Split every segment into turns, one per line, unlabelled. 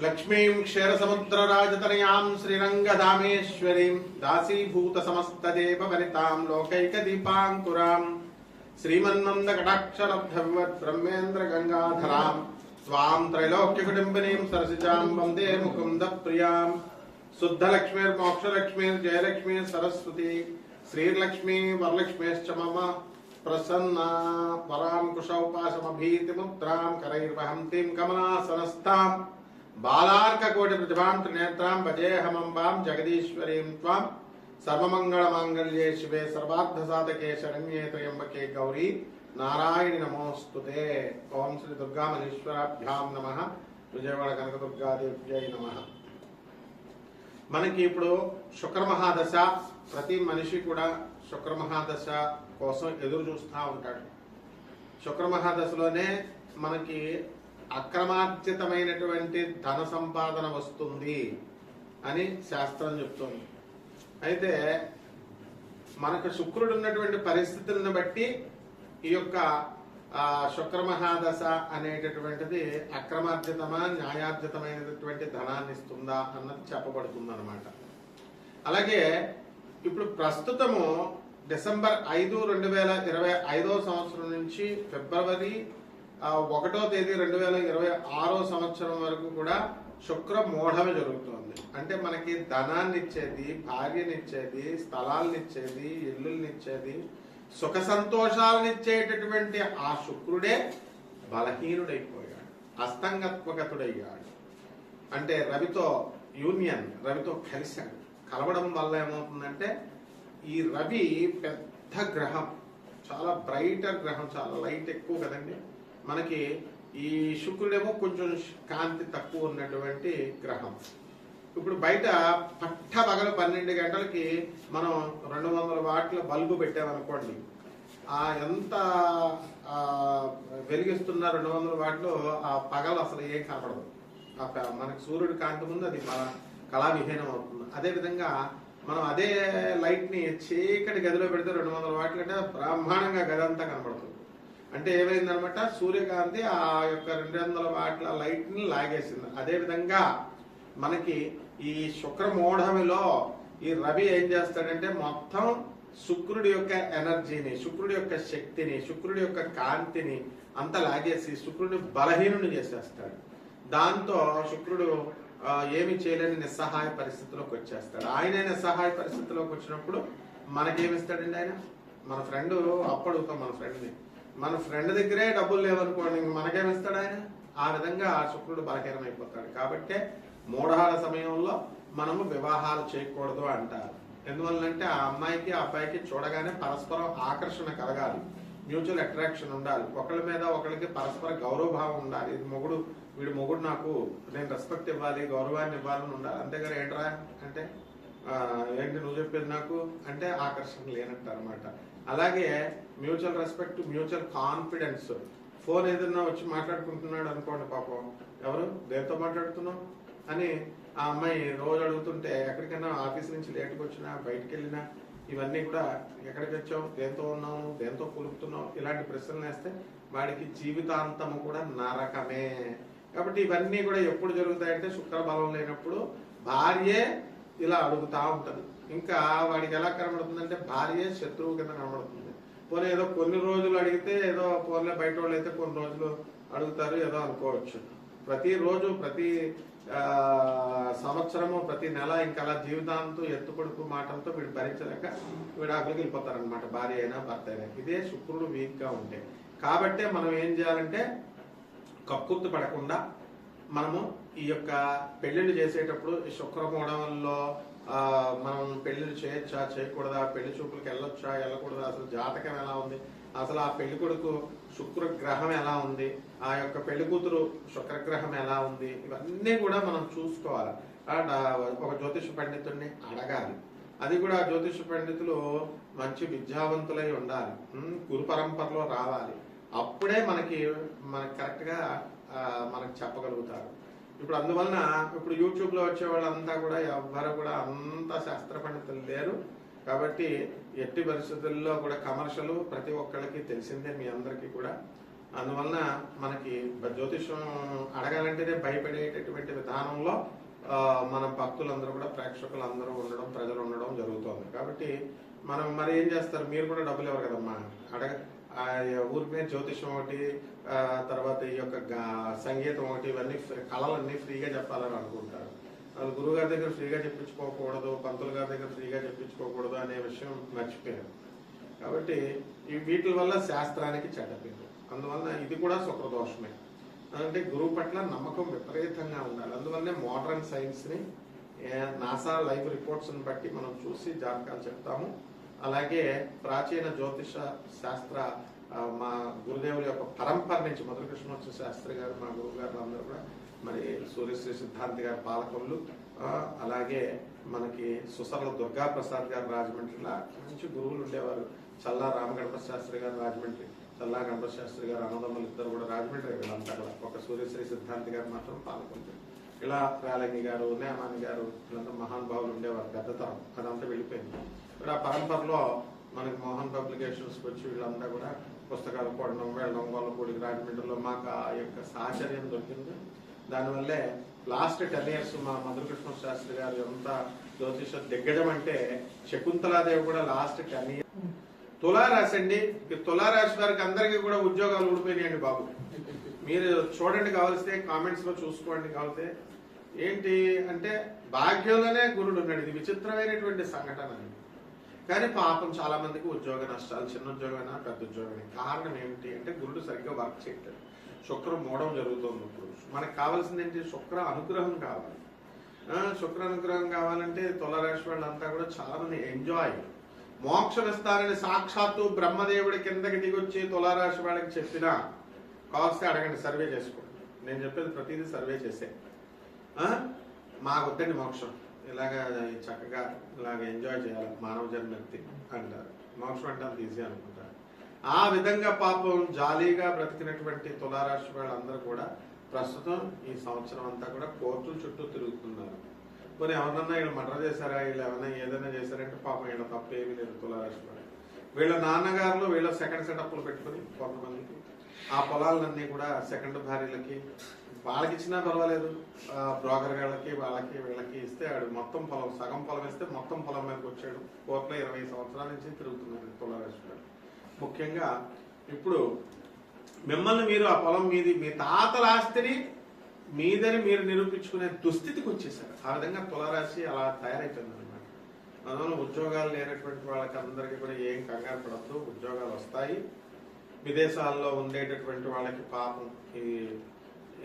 लक्ष्मीं क्षीरसमुद्रराजतनयां श्रीरंगधामेश्वरीं दासीभूतसमस्तदेववनितां लोकैकदीपाङ्कुरां श्रीमन्मन्दकटाक्षलब्धवत् ब्रह्मेन्द्रगङ्गाधरां स्वां त्रैलोक्यकुटुम्बिनीं सरसिजां वन्दे मुकुन्दप्रियां शुद्धलक्ष्मीर्मोक्षलक्ष्मीर्जयलक्ष्मी सरस्वती श्रीलक्ष्मी वरलक्ष्मीश्च मम प्रसन्ना परां कुशौपासमभीतिमुद्रां करैर्वहन्तीं कमलासनस्थां बालार्ककोटि प्रतिभां त्रिनेत्रां भजेऽहमम्बां जगदीश्वरीं त्वां सर्वमङ्गलमाङ्गल्ये शिवे सर्वार्थसाधके शरण्ये त्र्यम्बके गौरी नारायणि नमोस्तुते। ओं श्री दुर्गामणीश्वराभ्यां नमः। విజయవాడ కనకదుర్గాదేవ్యై నమః। మనకి ఇప్పుడు శుక్రమహాదశ, ప్రతి మనిషి కూడా శుక్రమహాదశ కోసం ఎదురు చూస్తూ ఉంటాడు. శుక్రమహాదశలోనే మనకి అక్రమార్జితమైనటువంటి ధన సంపాదన వస్తుంది అని శాస్త్రం చెప్తుంది. అయితే మనకు శుక్రుడు ఉన్నటువంటి పరిస్థితులను బట్టి ఈ యొక్క శుక్రమహాదశ అనేటటువంటిది అక్రమార్జితమా న్యాయార్జితమైనటువంటి ధనాన్ని ఇస్తుందా అన్నది చెప్పబడుతుంది అన్నమాట. అలాగే ఇప్పుడు ప్రస్తుతము డిసెంబర్ 5, 2025 సంవత్సరం నుంచి ఫిబ్రవరి 1వ తేదీ 2026 సంవత్సరం వరకు కూడా శుక్ర మోఢమి జరుగుతోంది. అంటే మనకి ధనాన్ని ఇచ్చేది, భార్యనిచ్చేది, స్థలాలనిచ్చేది, ఇల్లుల్నిచ్చేది, సుఖ సంతోషాలనిచ్చేటటువంటి ఆ శుక్రుడే బలహీనుడైపోయాడు, అస్తంగత్వగతుడయ్యాడు. అంటే రవితో యూనియన్, రవితో కలిశాడు. కలవడం వల్ల ఏమవుతుందంటే ఈ రవి పెద్ద గ్రహం, చాలా బ్రైటర్ గ్రహం, చాలా లైట్ ఎక్కువ కదండి మనకి. ఈ శుక్రుడేమో కొంచెం కాంతి తక్కువ ఉన్నటువంటి గ్రహం. ఇప్పుడు బయట పట్టపగలు 12 గంటలకి మనం 200 వాట్ల బల్బు పెట్టామనుకోండి, ఎంత వెలిగిస్తున్న 200 వాట్లు ఆ పగలు అసలు ఏం కనపడదు. మనకి సూర్యుడి కాంతి ముందు అది కళావిహీనం అవుతుంది. అదేవిధంగా మనం అదే లైట్ ని చీకటి గదిలో పెడితే 200 వాట్లు అంటే బ్రహ్మాండంగా గది అంతా కనపడుతుంది. అంటే ఏమైందనమాట, సూర్యకాంతి ఆ యొక్క 200 వాట్ల లైట్ ని లాగేసింది. అదేవిధంగా మనకి ఈ శుక్రమూఢమిలో ఈ రవి ఏం చేస్తాడంటే మొత్తం శుక్రుడి యొక్క ఎనర్జీని, శుక్రుడి యొక్క శక్తిని, శుక్రుడి యొక్క కాంతిని అంతా లాగేసి శుక్రుడిని బలహీనుని చేసేస్తాడు. దాంతో శుక్రుడు ఏమి చేయలేని నిస్సహాయ పరిస్థితిలోకి వచ్చేస్తాడు. ఆయనే నిస్సహాయ పరిస్థితిలోకి వచ్చినప్పుడు మనకేమిస్తాడండి ఆయన? మన ఫ్రెండ్ అప్పడుగుతాం మన ఫ్రెండ్ దగ్గరే డబ్బులు లేవనుకోండి, మనకేమిస్తాడు ఆయన? ఆ విధంగా శుక్రుడు బలహీనమైపోతాడు. కాబట్టి మూఢాల సమయంలో మనము వివాహాలు చేయకూడదు అంటారు. ఎందువల్లంటే ఆ అమ్మాయికి ఆ అబ్బాయికి చూడగానే పరస్పరం ఆకర్షణ కలగాలి, మ్యూచువల్ అట్రాక్షన్ ఉండాలి, ఒకళ్ళ మీద ఒకళ్ళకి పరస్పర గౌరవభావం ఉండాలి. వీడు మొగుడు, నాకు నేను రెస్పెక్ట్ ఇవ్వాలి, గౌరవాన్ని ఇవ్వాలని ఉండాలి. అంతేగాని ఏంట్రా అంటే ఏంటి నువ్వు చెప్పేది నాకు అంటే ఆకర్షణ లేనట్టు అనమాట. అలాగే mutual respect, mutual confidence. Phone ఏదన్నా వచ్చి మాట్లాడుకుంటున్నాడు అనుకోండి, పాపం ఎవరు దేంతో మాట్లాడుతున్నావు అని ఆ అమ్మాయి రోజు అడుగుతుంటే, ఎక్కడికైనా ఆఫీస్ నుంచి లేట్కి వచ్చినా, బయటకు వెళ్ళినా ఇవన్నీ కూడా ఎక్కడికి వచ్చావు, దేంతో ఉన్నావు, దేంతో కులుపుతున్నావు, ఇలాంటి ప్రశ్నలు వేస్తే వాడికి జీవితాంతము కూడా నరకమే. కాబట్టి ఇవన్నీ కూడా ఎప్పుడు జరుగుతాయంటే శుక్ర బలం లేనప్పుడు భార్యే ఇలా అడుగుతా ఉంటది. ఇంకా వాడికి ఎలా కనబడుతుందంటే భార్యే శత్రువు కింద కనబడుతుంది. పోనీ ఏదో కొన్ని రోజులు అడిగితే ఏదో పోన్లే, బయట వాళ్ళు అయితే కొన్ని రోజులు అడుగుతారు ఏదో అనుకోవచ్చు. ప్రతిరోజు, ప్రతి సంవత్సరము, ప్రతి నెల ఇంకా అలా జీవితాంతం ఎత్తుపడుపు మాటలతో వీడు భరించలేక విడాకులకి వెళ్ళిపోతారనమాట, భార్య అయినా భర్త అయినా. ఇదే శుక్రుడు వీక్ గా ఉంటే. కాబట్టే మనం ఏం చేయాలంటే కక్కుర్తి పడకుండా మనము ఈ యొక్క పెళ్లిళ్ళు చేసేటప్పుడు శుక్రమూఢంలో మనం పెళ్లిళ్ళు చేయొచ్చా, చేయకూడదా, పెళ్లి చూపులకు వెళ్ళొచ్చా, వెళ్ళకూడదా, అసలు జాతకం ఎలా ఉంది, అసలు ఆ పెళ్లి కొడుకు శుక్రగ్రహం ఎలా ఉంది, ఆ యొక్క పెళ్లి కూతురు శుక్రగ్రహం ఎలా ఉంది, ఇవన్నీ కూడా మనం చూసుకోవాలి. ఒక జ్యోతిష పండితుడిని అడగాలి. అది కూడా జ్యోతిష పండితులు మంచి విద్యావంతులై ఉండాలి, గురు పరంపరలో రావాలి. అప్పుడే మనకి కరెక్ట్ గా మనకు చెప్పగలుగుతారు. ఇప్పుడు అందువలన ఇప్పుడు యూట్యూబ్ లో వచ్చే వాళ్ళంతా కూడా ఎవ్వరు కూడా అంత శాస్త్ర పండితులు లేరు. కాబట్టి ఎట్టి పరిస్థితుల్లో కూడా కమర్షియల్ ప్రతి ఒక్కళ్ళకి తెలిసిందే, మీ అందరికీ కూడా. అందువలన మనకి జ్యోతిషం అడగాలంటేనే భయపడేటటువంటి విధానంలో మన భక్తులందరూ కూడా ప్రేక్షకులందరూ ఉండడం, ప్రజలు ఉండడం జరుగుతుంది. కాబట్టి మనం మరి ఏం చేస్తారు, మీరు కూడా డబ్బులు ఇవ్వరు కదమ్మా, ఊరికే జ్యోతిషం ఒకటి, తర్వాత ఈ యొక్క సంగీతం ఒకటి, ఇవన్నీ కళలన్నీ ఫ్రీగా చెప్పాలని అనుకుంటారు. వాళ్ళు గురువు గారి దగ్గర ఫ్రీగా చెప్పించుకోకూడదు, పంతులు గారి దగ్గర ఫ్రీగా చెప్పించుకోకూడదు అనే విషయం మర్చిపోయారు. కాబట్టి వీటి వల్ల శాస్త్రానికి చెడ్డ పేరు. అందువల్ల ఇది కూడా శుక్రదోషమే. అంటే గురువు పట్ల నమ్మకం విపరీతంగా ఉండాలి. అందువల్లనే మోడర్న్ సైన్స్ని, నాసా లైవ్ రిపోర్ట్స్ని బట్టి మనం చూసి జాతకాలు చెప్తాము. అలాగే ప్రాచీన జ్యోతిష శాస్త్ర మా గురుదేవుల యొక్క పరంపర నుంచి మధురకృష్ణోత్సవ శాస్త్రి గారు, మా గురువు గారు అందరూ కూడా, మరి సూర్యశ్రీ సిద్ధాంతి గారు పాలకొల్లు, అలాగే మనకి సుసర్ల దుర్గా ప్రసాద్ గారు రాజమండ్రిలా మంచి గురువులు ఉండేవారు. చల్లా రామగణపతి శాస్త్రి గారు రాజమండ్రి, చల్లా గణపతి శాస్త్రి గారు, అన్నదమ్ములు ఇద్దరు కూడా రాజమండ్రి, వీళ్ళంతా కూడా. ఒక సూర్యశ్రీ సిద్ధాంతి గారు మాత్రం పాలకొల్లు. ఇలా రాలంగి గారు, నేమాని గారు, వీళ్ళంతా మహానుభావులు ఉండేవారు. పెద్దతరం అదంతా వెళ్ళిపోయింది. ఇప్పుడు ఆ పరంపరలో మనకి మోహన్ పబ్లికేషన్స్కి వచ్చి వీళ్ళంతా కూడా పుస్తకాలు కొనడం, వెళ్ళడం, గొల్లపూడికి, రాజమండ్రిలో మాకు ఆ యొక్క సాహచర్యం దొరికింది. దానివల్లే లాస్ట్ 10 years మా మధురకృష్ణ శాస్త్రి గారు ఎంత జ్యోతిష దిగ్గజం అంటే, శకుంతలాదేవి కూడా లాస్ట్ 10 years. తులారాశి అండి, తులారాశి వారికి అందరికీ కూడా ఉద్యోగాలు ఊడిపోయినాయండి బాబు. మీరు చూడండి, కావాల్స్తే కామెంట్స్ లో చూసుకోండి. కావాల్స్తే ఏంటి అంటే, భాగ్యంలోనే గురుడు ఉన్నాడు. ఇది విచిత్రమైనటువంటి సంఘటన. కానీ పాపం చాలా మందికి ఉద్యోగ నష్టాలు, చిన్న ఉద్యోగమైనా పెద్ద ఉద్యోగమే. కారణం ఏమిటి అంటే, గురుడు సరిగ్గా వర్క్ చేయట్లేదు. శుక్రం మూడవ జరుగుతుంది. ఇప్పుడు మనకు కావాల్సింది ఏంటి, శుక్ర అనుగ్రహం కావాలి. శుక్ర అనుగ్రహం కావాలంటే తులారాశి వాళ్ళంతా కూడా చాలా మంది ఎంజాయ్, మోక్షం ఇస్తారని సాక్షాత్తు బ్రహ్మదేవుడి కిందకి దిగొచ్చి తులారాశి వాళ్ళకి చెప్పినా కావాల్స్తే అడగండి, సర్వే చేసుకోండి. నేను చెప్పేది ప్రతిదీ సర్వే చేసే. మాకు వద్దండి మోక్షం, ఇలాగా చక్కగా ఇలాగ ఎంజాయ్ చేయాలి మానవ జన్మక్తి అంటారు. మోక్షం అంటే అంత ఈజీ అనుకుంటారు. ఆ విధంగా పాపం జాలీగా బ్రతికినటువంటి తులారాశి వాళ్ళందరూ కూడా ప్రస్తుతం ఈ సంవత్సరం అంతా కూడా కోర్టుల చుట్టూ తిరుగుతున్నారు. కొన్ని ఎవరన్నా వీళ్ళు మర్డర్ చేశారా, వీళ్ళు ఏమైనా ఏదైనా చేశారంటే పాపం వీళ్ళ తప్పు ఏమీ లేదు. తులారాశి వాళ్ళు వీళ్ళ నాన్నగారులు వీళ్ళ సెకండ్ సెటప్లు పెట్టుకుని కొంతమందికి ఆ పొలాలన్నీ కూడా సెకండ్ భార్యలకి వాళ్ళకి ఇచ్చినా పర్వాలేదు, బ్రోకర్ గాళ్ళకి వాళ్ళకి వీళ్ళకి ఇస్తే ఆడు మొత్తం పొలం, సగం పొలం ఇస్తే మొత్తం పొలం మీదకి వచ్చాడు. కోర్టులో 20 సంవత్సరాల నుంచి తిరుగుతున్నారు తులారాశి వాళ్ళు. ముఖ్యంగా ఇప్పుడు మిమ్మల్ని మీరు ఆ పొలం మీది, మీ తాతల ఆస్తిని మీదని మీరు నిరూపించుకునే దుస్థితికి వచ్చేసారు. ఆ విధంగా తులారాశి అలా తయారైపోయింది అనమాట. అందువల్ల ఉద్యోగాలు లేనటువంటి వాళ్ళకి అందరికీ కూడా ఏం కంగారు పడద్దు, ఉద్యోగాలు వస్తాయి. విదేశాల్లో ఉండేటటువంటి వాళ్ళకి పాపం ఈ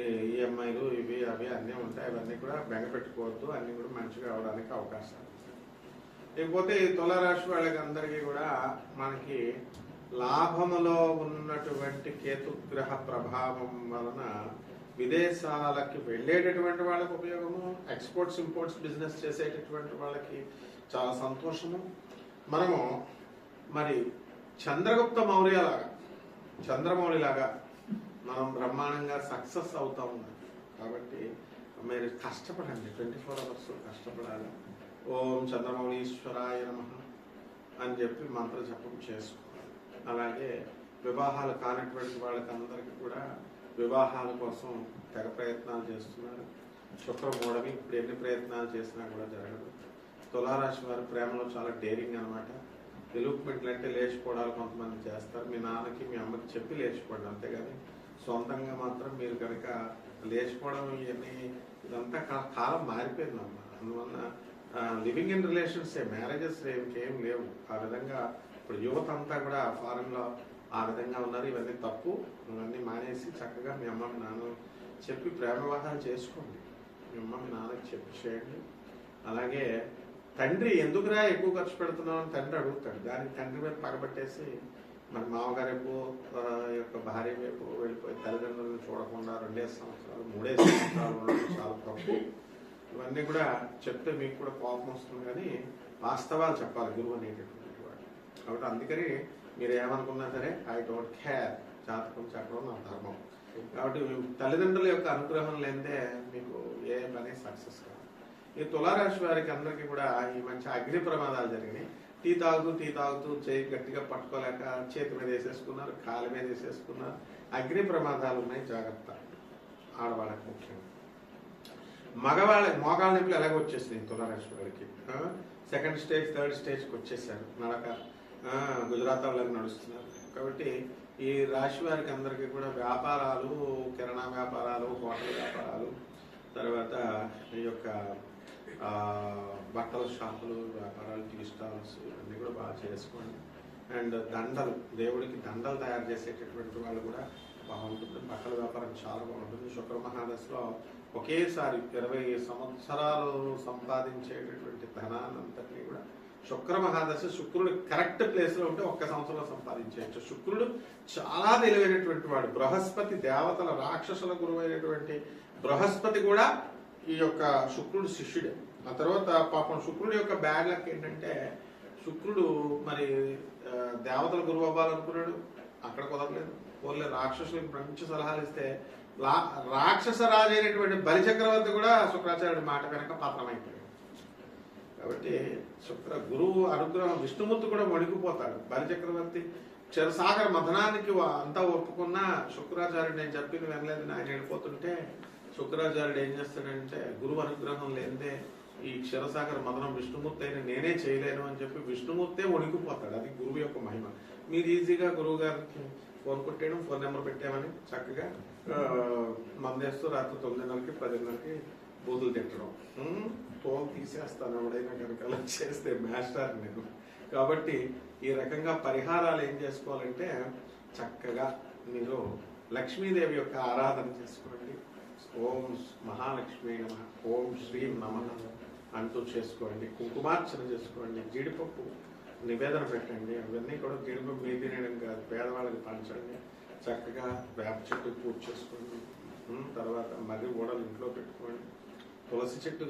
ఈఎంఐలు ఇవి అవి అన్నీ ఉంటాయి. అవన్నీ కూడా బెంగ పెట్టుకోవద్దు, అన్నీ కూడా మంచిగా అవడానికి అవకాశాలు. లేకపోతే ఈ తులారాశి వాళ్ళకి అందరికీ కూడా మనకి లాభములో ఉన్నటువంటి కేతుగ్రహ ప్రభావం వలన విదేశాలకి వెళ్ళేటటువంటి వాళ్ళకి ఉపయోగము, ఎక్స్పోర్ట్స్ ఇంపోర్ట్స్ బిజినెస్ చేసేటటువంటి వాళ్ళకి చాలా సంతోషము. మనము మరి చంద్రగుప్త మౌర్యలాగా, చంద్రమౌళిలాగా మనం బ్రహ్మాండంగా సక్సెస్ అవుతా ఉన్నాం. కాబట్టి మీరు కష్టపడండి, 24 hours కష్టపడాలి. ఓం చంద్రమౌళీశ్వరాయ నమః అని చెప్పి మంత్ర జపం చేసుకోవాలి. అలాగే వివాహాలు కానటువంటి వాళ్ళకి అందరికీ కూడా వివాహాల కోసం తెగ ప్రయత్నాలు చేస్తున్నారు. శుక్రమూఢమి ఇప్పుడు ఎన్ని ప్రయత్నాలు చేసినా కూడా జరగదు. తులారాశి వారి ప్రేమలో చాలా డేరింగ్ అనమాట. ఎలుపుమెంట్లు అంటే లేచిపోవడాలు కొంతమంది చేస్తారు. మీ నాన్నకి మీ అమ్మకి చెప్పి లేచిపోవడం, అంతేగాని సొంతంగా మాత్రం మీరు కనుక లేచిపోవడం ఇవన్నీ, ఇదంతా కాలం మారిపోయిందమ్మా. అందువల్ల లివింగ్ ఇన్ రిలేషన్స్, మ్యారేజెస్ ఇంకేం లేవు. ఆ విధంగా ఇప్పుడు యువత అంతా కూడా ఫారెన్లో ఆ విధంగా ఉన్నారు. ఇవన్నీ తప్పు. ఇవన్నీ మానేసి చక్కగా మీ అమ్మ మీ నాన్న చెప్పి ప్రేమ వివాహాలు చేసుకోండి. మీ అమ్మ మీ నాన్నకి చెప్పి చేయండి. అలాగే తండ్రి ఎందుకురా ఎక్కువ ఖర్చు పెడుతున్నావు అని తండ్రి అడుగుతాడు. దానికి తండ్రి మీద పగబట్టేసి మరి మామగారు వైపు యొక్క భార్య వైపు వెళ్ళిపోయి తల్లిదండ్రులను చూడకుండా 2 సంవత్సరాలు 3 సంవత్సరాలు ఉండడం చాలా తప్పు. ఇవన్నీ కూడా చెప్తే మీకు కూడా కోపం వస్తుంది, కానీ వాస్తవాలు చెప్పాలి గురువు అనేటటువంటి వాడు. కాబట్టి అందుకని మీరు ఏమనుకున్నా సరే ఐ డోంట్ కేర్, జాతకం చెప్పడం నా ధర్మం. కాబట్టి తల్లిదండ్రుల యొక్క అనుగ్రహం లేదే మీకు ఏ పని సక్సెస్ కాదు. ఈ తులారాశి వారికి అందరికీ కూడా ఈ మంచి అగ్ని ప్రమాదాలు జరిగినాయి. టీ తాగుతూ చేయి గట్టిగా పట్టుకోలేక చేతి మీద వేసేసుకున్నారు, కాలు మీద వేసేసుకున్నారు. అగ్ని ప్రమాదాలు ఉన్నాయి, జాగ్రత్త. ఆడవాళ్ళకి ముఖ్యంగా. మగవాళ్ళకి మోకాళ్ళ నొప్పులు ఎలాగో వచ్చేసినాయి తులారాశి వాళ్ళకి. సెకండ్ స్టేజ్, థర్డ్ స్టేజ్కి వచ్చేసారు. నడక గుజరాత్ వాళ్ళకి నడుస్తున్నారు. కాబట్టి ఈ రాశి వారికి అందరికీ కూడా వ్యాపారాలు, కిరాణా వ్యాపారాలు, హోటల్ వ్యాపారాలు, తర్వాత ఈ యొక్క బట్టల షాపులు వ్యాపారాలు, టీ స్టాల్స్ ఇవన్నీ కూడా బాగా చేసుకోండి. అండ్ దండలు, దేవుడికి దండలు తయారు చేసేటటువంటి వాళ్ళు కూడా బాగుంటుంది. బట్టల వ్యాపారం చాలా బాగుంటుంది. శుక్ర మహాదశలో ఒకేసారి 20 సంవత్సరాలు సంపాదించేటటువంటి ధనాన్నంతటినీ కూడా శుక్ర మహాదశ, శుక్రుడు కరెక్ట్ ప్లేస్ లో ఉంటే 1 సంవత్సరంలో సంపాదించేయచ్చు. శుక్రుడు చాలా తెలివైనటువంటి వాడు. బృహస్పతి దేవతల రాక్షసుల గురువైనటువంటి బృహస్పతి కూడా ఈ యొక్క శుక్రుడు శిష్యుడే. ఆ తర్వాత పాపం శుక్రుడి యొక్క బ్యాడ్ లక్ ఏంటంటే, శుక్రుడు మరి దేవతల గురువు అవ్వాలనుకున్నాడు, అక్కడ కుదరలేదు. పోలే రాక్షసులకు మంచి సలహాలు ఇస్తే రాక్షస రాజు అయినటువంటి బలిచక్రవర్తి కూడా శుక్రాచార్యుడి మాట వెనక పాత్రమైపోయాడు. కాబట్టి గురువు అనుగ్రహం, విష్ణుమూర్తి కూడా వణికిపోతాడు. బలిచక్రవర్తి క్షీరసాగర మథనానికి అంతా ఒప్పుకున్నా శుక్రాచార్యుడు నేను చెప్పింది వినలేదని ఆయన వెళ్ళిపోతుంటే, శుక్రాచార్యుడు ఏం చేస్తాడంటే, గురువు అనుగ్రహం లేదే ఈ క్షీరసాగర మదనం విష్ణుమూర్తి అయిన నేనే చేయలేను అని చెప్పి విష్ణుమూర్తే వణికిపోతాడు. అది గురువు యొక్క మహిమ. మీరు ఈజీగా గురువు గారికి ఫోన్ కొట్టేయడం, ఫోన్ నెంబర్ పెట్టామని చక్కగా మందేస్తూ రాత్రి 9:30కి 10:30కి బూతులు తిట్టడం, ఫోన్ తీసేస్తాను ఎవడైనా కనుక అలా చేస్తే మాస్టర్ నేను. కాబట్టి ఈ రకంగా పరిహారాలు ఏం చేసుకోవాలంటే, చక్కగా మీరు లక్ష్మీదేవి యొక్క ఆరాధన చేసుకోండి. ఓం మహాలక్ష్మి నమః, ఓం శ్రీం నమః అంటూ చేసుకోండి. కుంకుమార్చన చేసుకోండి. జీడిపప్పు నివేదన పెట్టండి. అవన్నీ కూడా జీడిపప్పు మీ తినేయడం కాదు, పేదవాళ్ళకి పంచండి. చక్కగా వేప చెట్టు పూజ చేసుకోండి. తర్వాత మర్రి ఓడలు ఇంట్లో పెట్టుకోండి. తులసి చెట్టు